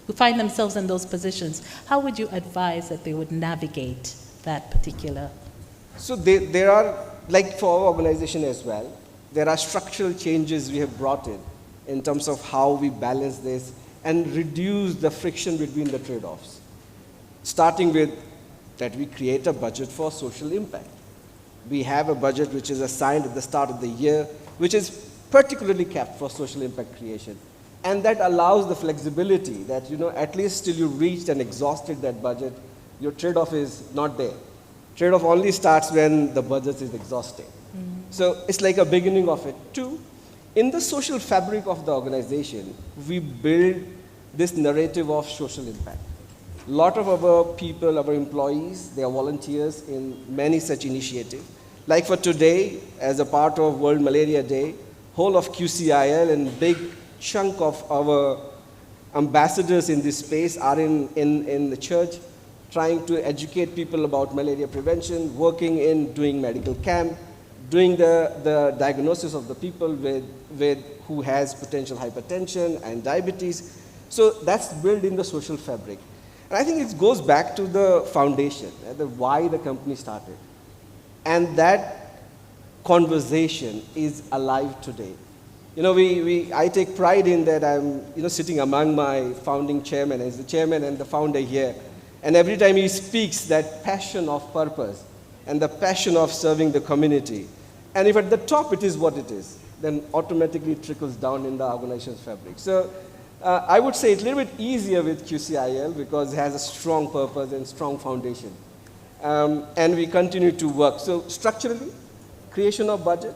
who find themselves in those positions, how would you advise that they would navigate that particular? So there are, like for our organization as well, there are structural changes we have brought in terms of how we balance this and reduce the friction between the trade-offs. Starting with that we create a budget for social impact. We have a budget which is assigned at the start of the year, which is particularly kept for social impact creation. And that allows the flexibility that, at least till you reached and exhausted that budget, your trade-off is not there. Trade-off only starts when the budget is exhausted. So it's like a beginning of it. Two, in the social fabric of the organization, we build this narrative of social impact. A lot of our people, our employees, they are volunteers in many such initiatives. Like for today, as a part of World Malaria Day, whole of QCIL and big chunk of our ambassadors in this space are in the church, trying to educate people about malaria prevention, working in doing medical camp, doing the diagnosis of the people with who has potential hypertension and diabetes. So that's built in the social fabric. And I think it goes back to the foundation, the why the company started. And that conversation is alive today. I take pride in that I'm sitting among my founding chairman, as the chairman and the founder here. And every time he speaks, that passion of purpose and the passion of serving the community. And if at the top it is what it is, then automatically it trickles down in the organization's fabric. So I would say it's a little bit easier with QCIL because it has a strong purpose and strong foundation. And we continue to work. So structurally, creation of budget,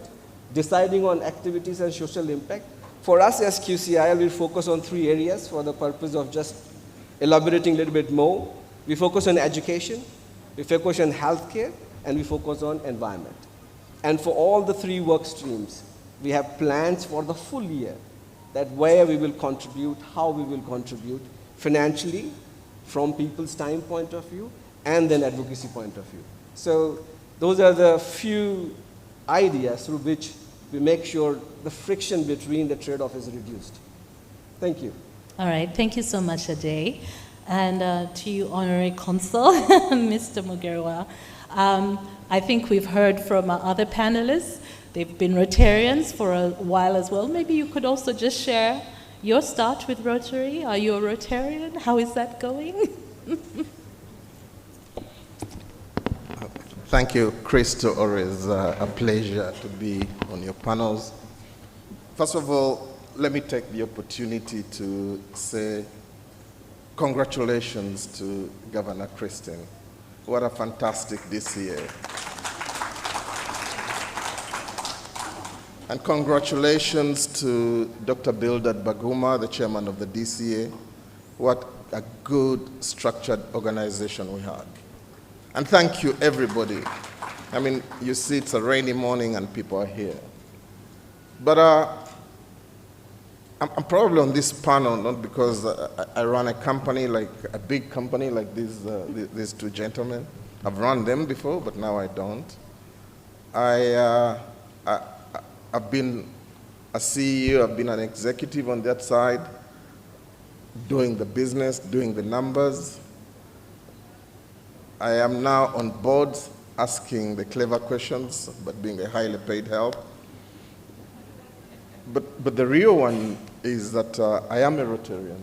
deciding on activities and social impact. For us as QCIL, we focus on 3 areas for the purpose of just elaborating a little bit more. We focus on education, we focus on healthcare, and we focus on environment. And for all the 3 work streams, we have plans for the full year, that where we will contribute, how we will contribute financially, from people's time point of view, and then advocacy point of view. So those are the few ideas through which we make sure the friction between the trade-off is reduced. Thank you. All right, thank you so much, Ajay. And to you, Honorary Consul, Mr. Mugerwa. I think we've heard from our other panelists. They've been Rotarians for a while as well. Maybe you could also just share your start with Rotary. Are you a Rotarian? How is that going? Thank you, Crystal. Always a pleasure to be on your panels. First of all, let me take the opportunity to say congratulations to Governor Christine. What a fantastic this year. And congratulations to Dr. Bildad Baguma, the chairman of the DCA. What a good structured organization we had. And thank you, everybody. I mean, you see it's a rainy morning and people are here. But I'm probably on this panel not because I run a company, like a big company like these 2 gentlemen. I've run them before, but now I don't. I've been a CEO, I've been an executive on that side, doing the business, doing the numbers. I am now on boards asking the clever questions, but being a highly paid help. But the real one is that I am a Rotarian.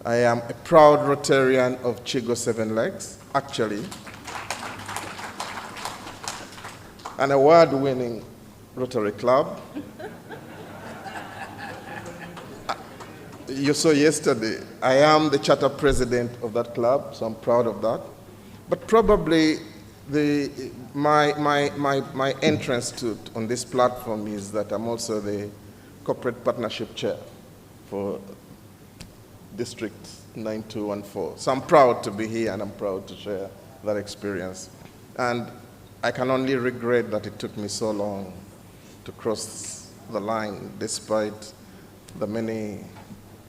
I am a proud Rotarian of Chigo 7 Legs, actually. An award-winning Rotary Club. You saw yesterday, I am the charter president of that club, so I'm proud of that. But probably my entrance on this platform is that I'm also the corporate partnership chair for District 9214. So I'm proud to be here and I'm proud to share that experience. And I can only regret that it took me so long to cross the line despite the many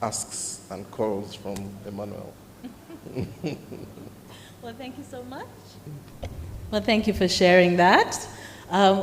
asks and calls from Emmanuel. Well, thank you so much. Well, thank you for sharing that.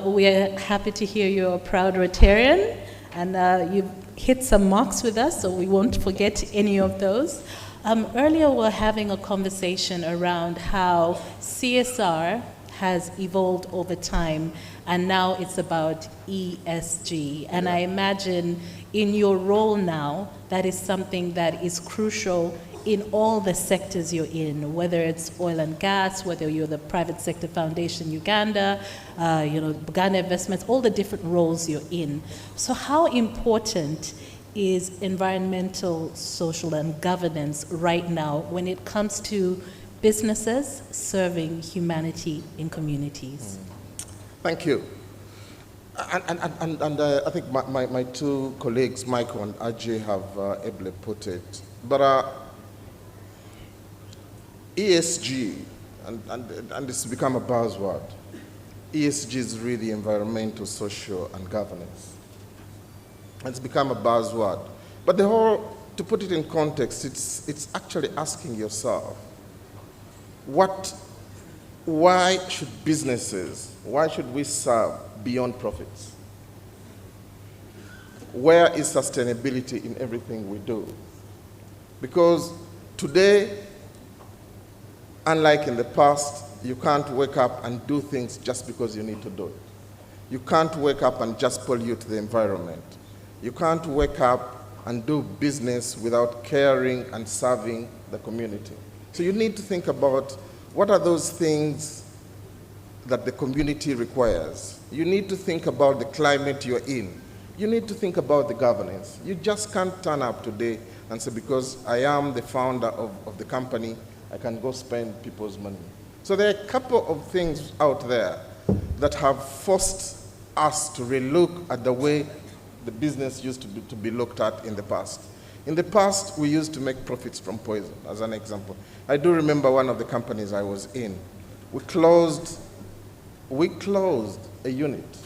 We are happy to hear you're a proud Rotarian, And you've hit some marks with us, so we won't forget any of those. Earlier, we were having a conversation around how CSR has evolved over time, and now it's about ESG. And I imagine in your role now, that is something that is crucial in all the sectors you're in, whether it's oil and gas, whether you're the Private Sector Foundation Uganda, Uganda Investments, all the different roles you're in. So how important is environmental, social, and governance right now when it comes to businesses serving humanity in communities? Thank you. And I think my two colleagues, Michael and Ajay, have ably put it. But ESG, and it's become a buzzword. ESG is really environmental, social, and governance. It's become a buzzword. But to put it in context, it's actually asking yourself, why should we serve beyond profits? Where is sustainability in everything we do? Because today, unlike in the past, you can't wake up and do things just because you need to do it. You can't wake up and just pollute the environment. You can't wake up and do business without caring and serving the community. So you need to think about what are those things that the community requires. You need to think about the climate you're in. You need to think about the governance. You just can't turn up today and say, because I am the founder of the company, I can go spend people's money. So there are a couple of things out there that have forced us to relook at the way the business used to be looked at in the past. In the past, we used to make profits from poison, as an example. I do remember one of the companies I was in. We closed a unit.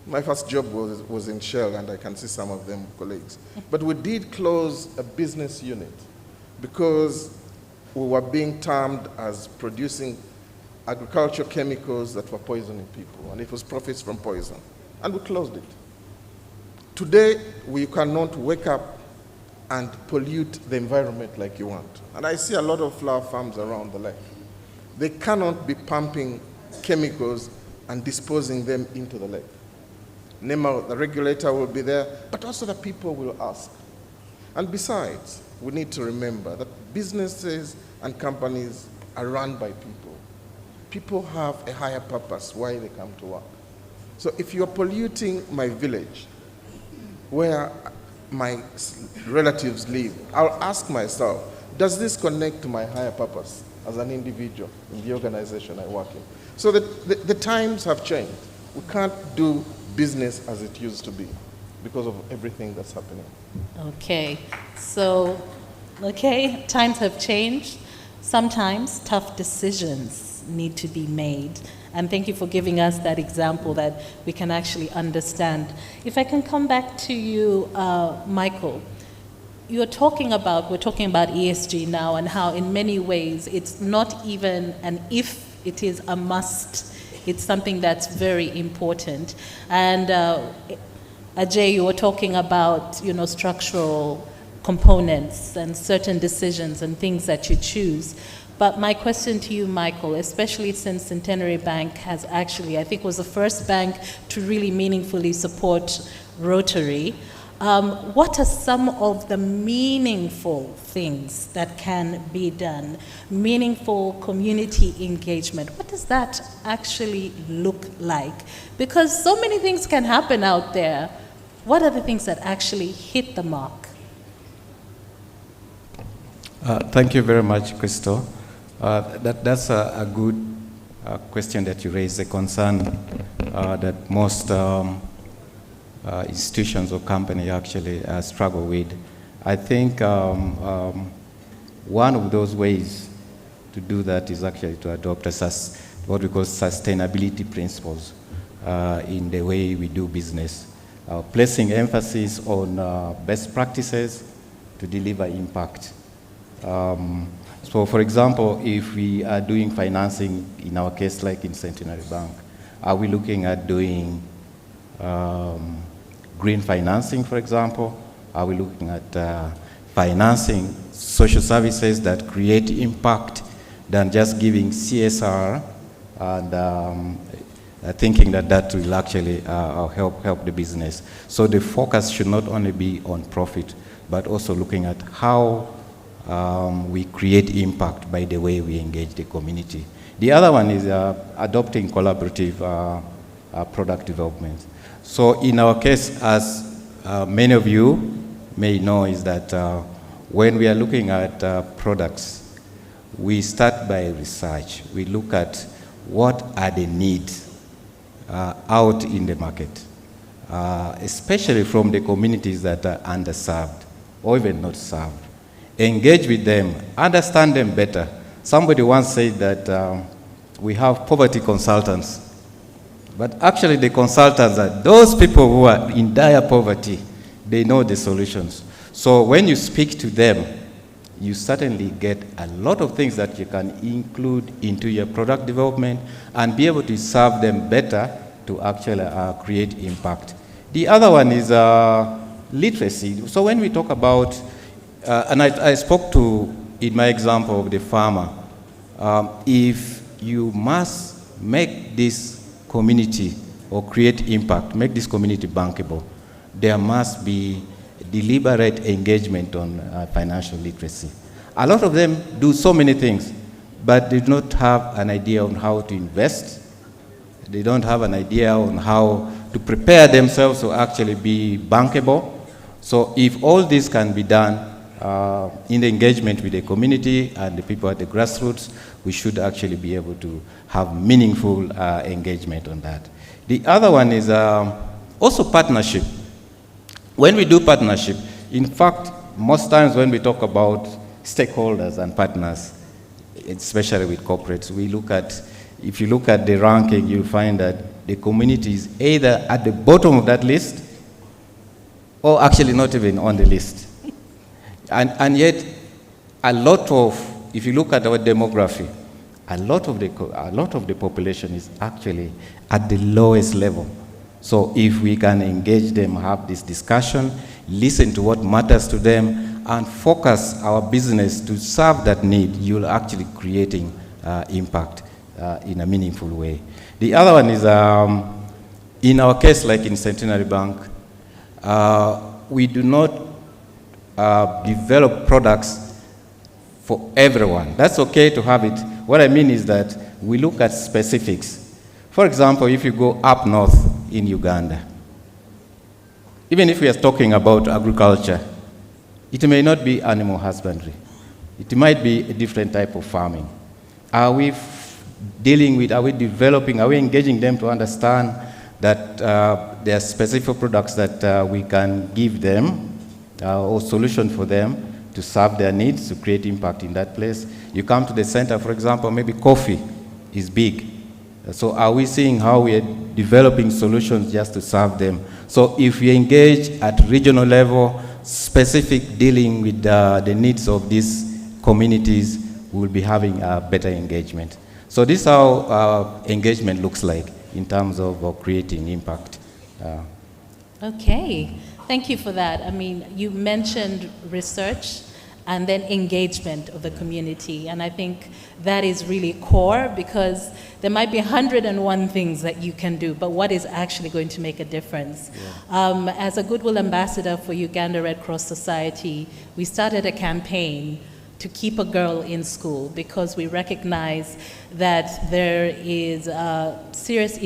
My first job was in Shell, and I can see some of them colleagues. But we did close a business unit because we were being termed as producing agricultural chemicals that were poisoning people, and it was profits from poison. And we closed it. Today, we cannot wake up and pollute the environment like you want. And I see a lot of flower farms around the lake. They cannot be pumping chemicals and disposing them into the lake. NEMA, the regulator, will be there, but also the people will ask. And besides, we need to remember that businesses and companies are run by people. People have a higher purpose why they come to work. So if you're polluting my village, where my relatives live, I'll ask myself, does this connect to my higher purpose as an individual in the organization I work in? So the times have changed. We can't do business as it used to be because of everything that's happening. Okay, so, times have changed. Sometimes tough decisions need to be made. And thank you for giving us that example that we can actually understand. If I can come back to you, Michael, we're talking about ESG now and how in many ways it's not even an if, it is a must. It's something that's very important. And Ajay, you were talking about, structural components and certain decisions and things that you choose. But my question to you, Michael, especially since Centenary Bank has actually, I think was the first bank to really meaningfully support Rotary, what are some of the meaningful things that can be done? Meaningful community engagement. What does that actually look like? Because so many things can happen out there. What are the things that actually hit the mark? Thank you very much, Crystal. That's a good question that you raised, a concern that most institutions or companies actually struggle with. I think one of those ways to do that is actually to adopt what we call sustainability principles in the way we do business, placing emphasis on best practices to deliver impact. So for example, if we are doing financing, in our case like in Centenary Bank, are we looking at doing green financing, for example? Are we looking at financing social services that create impact than just giving CSR and thinking that that will actually help the business? So the focus should not only be on profit, but also looking at how we create impact by the way we engage the community. The other one is adopting collaborative product development. So in our case, as many of you may know, is that when we are looking at products, we start by research. We look at what are the needs out in the market, especially from the communities that are underserved or even not served. Engage with them, understand them better. Somebody once said that we have poverty consultants, but actually the consultants are those people who are in dire poverty. They know the solutions. So when you speak to them, you certainly get a lot of things that you can include into your product development and be able to serve them better to actually create impact. The other one is literacy. So when we talk about, and I spoke to, in my example of the farmer, if you must make this community or create impact, make this community bankable, there must be deliberate engagement on financial literacy. A lot of them do so many things, but they do not have an idea on how to invest. They don't have an idea on how to prepare themselves to actually be bankable. So if all this can be done in the engagement with the community and the people at the grassroots, we should actually be able to have meaningful engagement on that. The other one is also partnership. When we do partnership, in fact, most times when we talk about stakeholders and partners, especially with corporates, we look at, if you look at the ranking, you'll find that the community is either at the bottom of that list or actually not even on the list. And yet, a lot of, if you look at our demography, a lot of the population is actually at the lowest level. So if we can engage them, have this discussion, listen to what matters to them, and focus our business to serve that need, you're actually creating impact in a meaningful way. The other one is, in our case, like in Centenary Bank, we do not develop products for everyone. That's okay to have it. What I mean is that we look at specifics. For example, if you go up north in Uganda, even if we are talking about agriculture, it may not be animal husbandry. It might be a different type of farming. Are we dealing with, are we developing, are we engaging them to understand that there are specific products that we can give them or solution for them to serve their needs, to create impact in that place? You come to the center, for example, maybe coffee is big. So are we seeing how we are developing solutions just to serve them? So if we engage at regional level, specific dealing with the needs of these communities, we will be having a better engagement. So this is how engagement looks like in terms of creating impact. Okay, thank you for that. I mean, you mentioned research and then engagement of the community. And I think that is really core, because there might be 101 things that you can do, but what is actually going to make a difference? Yeah. As a Goodwill Ambassador for Uganda Red Cross Society, we started a campaign to keep a girl in school, because we recognize that there is a serious